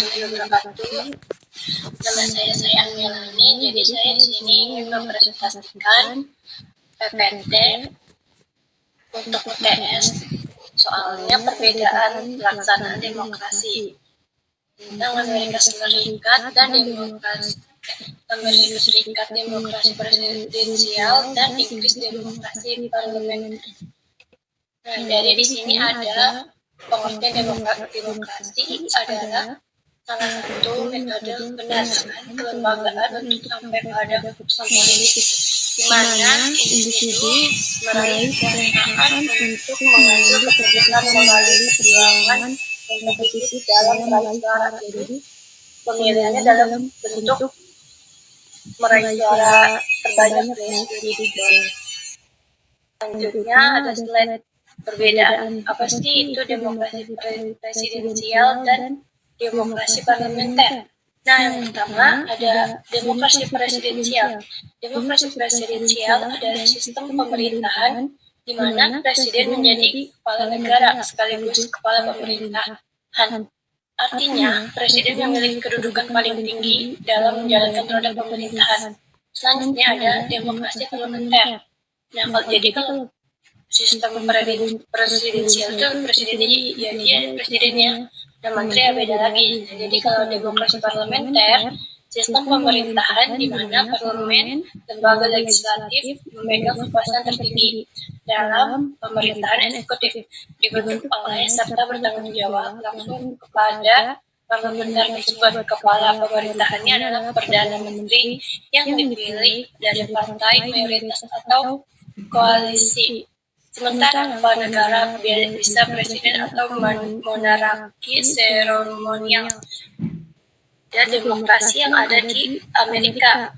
warahmatullahi wabarakatuh. Nama saya Melani. Jadi saya di sini ingin mempresentasikan PPT untuk UTS. Soalnya perbedaan pelaksanaan demokrasi tentang Amerika Serikat dan demokrasi presidensial dan Inggris demokrasi parlementer. Nah, jadi di sini ada pengertian demokrasi adalah salah satu metode pendanaan kelembagaan untuk sampai pada keputusan politik, di mana individu meraih kekuasaan untuk mengambil keputusan melalui perjuangan kompetitif dalam meraih suara. Jadi pemilihannya dalam bentuk meraih suara terbanyak gitu. Selanjutnya ada slide perbedaan apa sih itu demokrasi presidensial dan demokrasi parlementer. Nah, yang pertama ada demokrasi presidensial. Demokrasi presidensial adalah sistem pemerintahan di mana presiden menjadi kepala negara sekaligus kepala pemerintahan. Artinya, presiden memiliki kedudukan paling tinggi dalam menjalankan roda pemerintahan. Selanjutnya ada demokrasi parlementer. Nah, kalau sistem presidensial itu presidennya dia presidennya dan menteri beda lagi. Jadi kalau demokrasi parlementer, sistem pemerintahan di mana parlemen, lembaga legislatif memegang kekuasaan tertinggi dalam pemerintahan eksekutif, dibentuk oleh serta bertanggung jawab langsung kepada parlementer tersebut. Kepala pemerintahannya adalah perdana menteri yang dipilih dari partai mayoritas atau koalisi. Sementara kepala negara bisa presiden atau monarki seremonial. Ya, demokrasi yang ada di Amerika.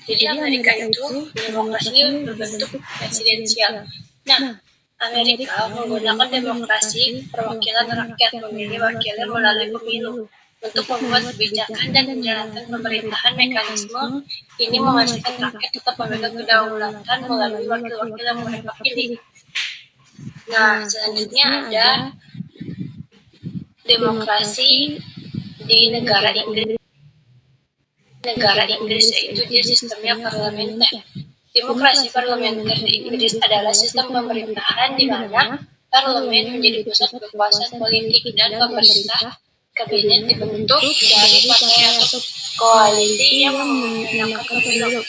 Jadi Amerika itu demokrasinya berbentuk presidensial. Nah, Amerika menggunakan demokrasi perwakilan rakyat, memilih wakilnya melalui pemilu untuk membuat kebijakan dan menjalankan pemerintahan. Mekanisme ini memastikan rakyat tetap memegang kedaulatan melalui wakil-wakil yang mereka pilih. Nah, selanjutnya ada demokrasi di negara Inggris. Yaitu dia sistemnya parlementer. Demokrasi parlementer di Inggris adalah sistem pemerintahan di mana parlemen menjadi pusat kekuasaan politik dan pemerintah kabinet dibentuk dari partai atau koalisi yang memenangkan pemilu.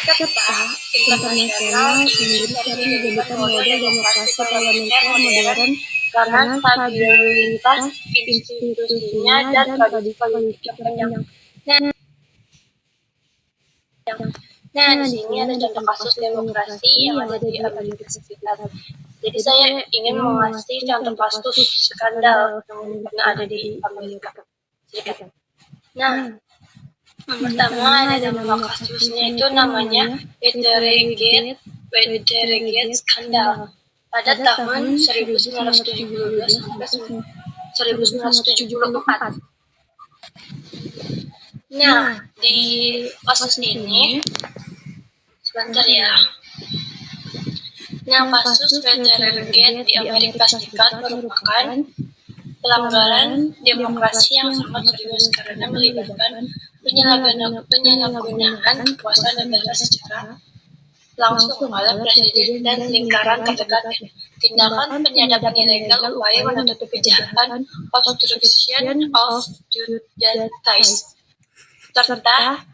Serta internasional Inggris sering dijadikan model demokrasi parlementer modern karena stabilitas institusinya dan tradisi politik yang panjang. Nah, di sini ada contoh kasus demokrasi yang ada di Amerika Serikat. Jadi saya ingin mengasih contoh kasus skandal yang pernah ada di Amerika Serikat. Nah, yang pertama ada nama kasusnya itu namanya Watergate Skandal pada tahun 1972 sampai 1974. Nah, di kasus ini, sebentar ya. Nah, kasus Watergate di Amerika Serikat merupakan pelanggaran demokrasi yang sangat serius karena melibatkan penyalahgunaan kekuasaan negara secara langsung oleh presiden dan lingkaran terdekatnya. Tindakan penyadapan ilegal, upaya menutupi kejahatan, obstruction of justice, serta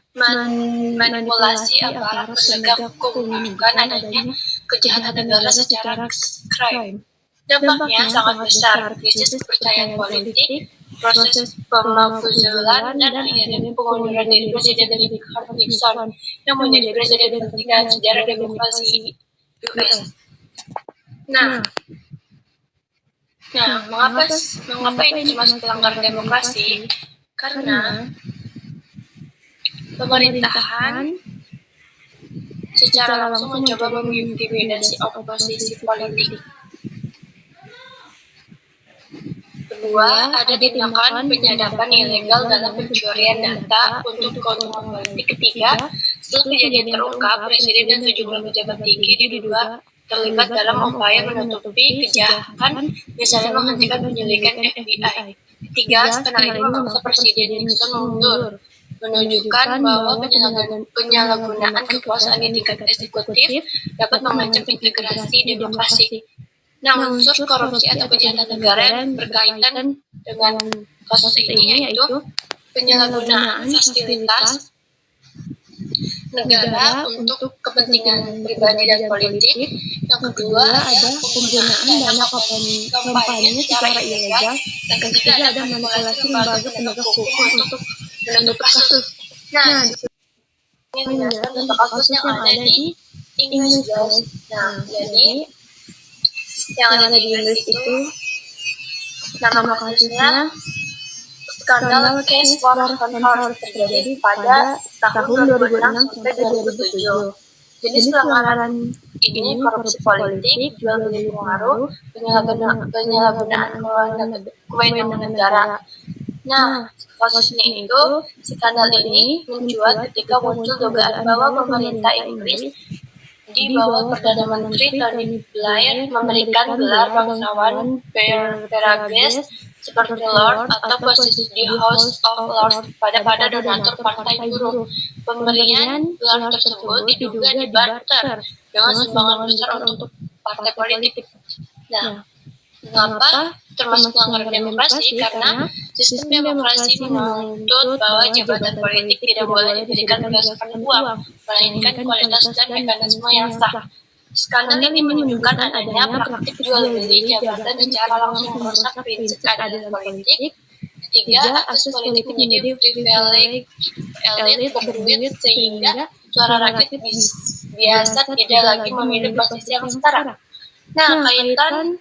manipulasi aparat penegak hukum bukan adanya kejahatan negara secara crime. Dampaknya sangat besar, krisis kepercayaan politik, proses pemakuzulan, dan akhirnya pengunduran diri Presiden Richard Nixon yang menjadi presiden ketiga sejarah demokrasi US. Nah, mengapa ini termasuk pelanggaran demokrasi? Karena pemerintahan secara langsung mencoba mengintimidasi oposisi politik. Kedua, ada tindakan penyadapan ilegal dalam pencurian data untuk keuntungan politik. Ketiga, setelah kejadian terungkap, presiden dan sejumlah pejabat tinggi diduga terlibat dalam upaya menutupi kejahatan, misalnya menghentikan penyelidikan FBI. Ketiga, sekali lagi memaksa Presiden Nixon mundur, menunjukkan bahwa penyalahgunaan kekuasaan di tingkat eksekutif dapat mengancam integrasi demokrasi. Nah, unsur korupsi atau kejahatan negara yang berkaitan dengan kasus ini yaitu penyalahgunaan fasilitas negara untuk kepentingan pribadi dan politik. Yang kedua ada penggunaan dana kampanye secara ilegal. Yang ketiga ada manipulasi lembaga penegak hukum untuk menutup kasus. Nah, ini menjelaskan tentang kasus yang ada di Inggris, guys. Nah, jadi yang ada di Inggris itu nama kasusnya skandal Case for Honor terjadi pada tahun 2006 sampai 2007. Jenis pelanggaran ini korupsi politik, jual beli pengaruh, penyalahgunaan kewenangan negara. Nah, kasusnya itu, skandal ini mencuat ketika muncul dugaan bahwa pemerintah Inggris di bawah Perdana Menteri Tony Blair memberikan gelar bangsawan Peerages seperti Lord atau posisi di House of Lords pada donatur Partai Buruh. Pemberian gelar tersebut diduga dibarter dengan sumbangan besar untuk partai politik. Nah, mengapa termasuk pelanggaran demokrasi? Karena sistem demokrasi menuntut bahwa jabatan politik tidak boleh diberikan berdasarkan uang, melainkan kualitas dan mekanisme yang sah. Skandal ini menunjukkan adanya praktik jual beli jabatan secara langsung merusak prinsip keadilan politik. Ketiga, akses politik menjadi privilege elit berduit sehingga suara rakyat biasa tidak lagi memilih posisi yang setara. Nah, kaitan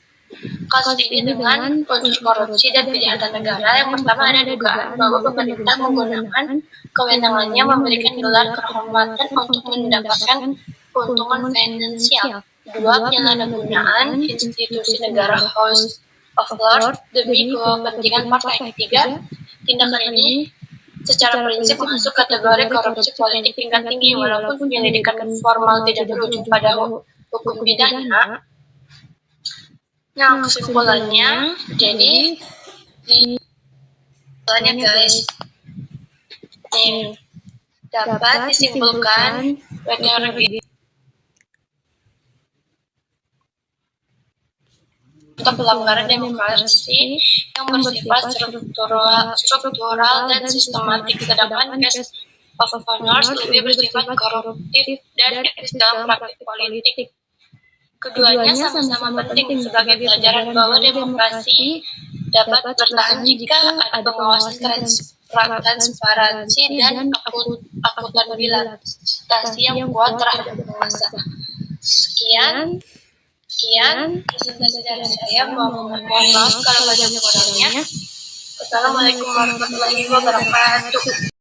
kasus ini dengan unsur korupsi dan kejahatan negara. Yang pertama ada dugaan bahwa pemerintah menggunakan kewenangannya memberikan gelar kehormatan untuk mendapatkan keuntungan finansial. Kedua, penyalahgunaan institusi negara House of Lords demi kepentingan partai. Ketiga, tindakan ini secara prinsip masuk kategori korupsi politik tingkat tinggi walaupun penyelidikan formal tidak berujung pada hukum pidana. Nah, kesimpulannya, jadi kesimpulannya guys, nih dapat disimpulkan teori untuk pelanggaran demokrasi yang bersifat struktural dan sistematik, sedangkan Case of Honor lebih bersifat koruptif dan etis dalam praktik politik. Keduanya sama-sama penting sebagai pelajaran bahwa demokrasi dapat bertahan jika ada pengawasan transparansi dan akuntabilitas yang kuat terhadap penguasa. Sekian presentasi dari saya. Mohon maaf kalau banyak kurangnya. Assalamualaikum warahmatullahi wabarakatuh.